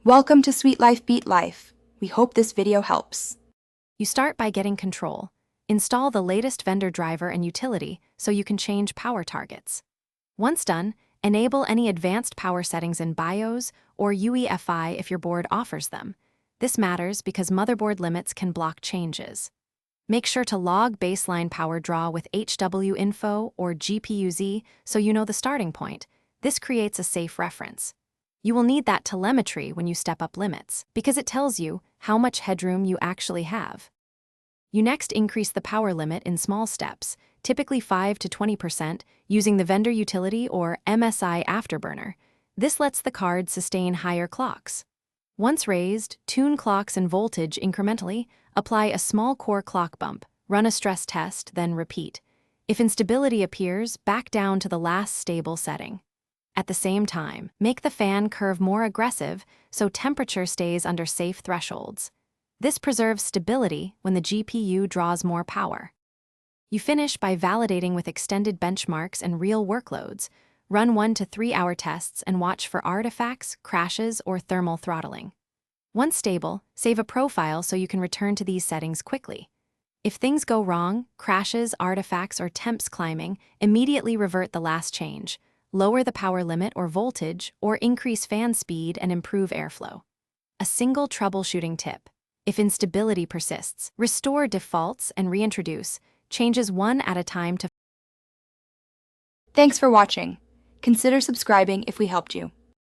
Welcome to Sweet Life Beat Life. We hope this video helps. You start by getting control. Install the latest vendor driver and utility so you can change power targets. Once done, enable any advanced power settings in BIOS or UEFI if your board offers them. This matters because motherboard limits can block changes. Make sure to log baseline power draw with HW info or GPUZ so you know the starting point. This creates a safe reference. You will need that telemetry when you step up limits, because it tells you how much headroom you actually have. You next increase the power limit in small steps, typically 5 to 20%, using the vendor utility or MSI afterburner. This lets the card sustain higher clocks. Once raised, tune clocks and voltage incrementally, apply a small core clock bump, run a stress test, then repeat. If instability appears, back down to the last stable setting. At the same time, make the fan curve more aggressive so temperature stays under safe thresholds. This preserves stability when the GPU draws more power. You finish by validating with extended benchmarks and real workloads. Run 1 to 3 hour tests and watch for artifacts, crashes, or thermal throttling. Once stable, save a profile so you can return to these settings quickly. If things go wrong, crashes, artifacts, or temps climbing, immediately revert the last change. Lower the power limit or voltage, or increase fan speed and improve airflow. A single troubleshooting tip. If instability persists, restore defaults and reintroduce, changes one at a time to. Thanks for watching. Consider subscribing if we helped you.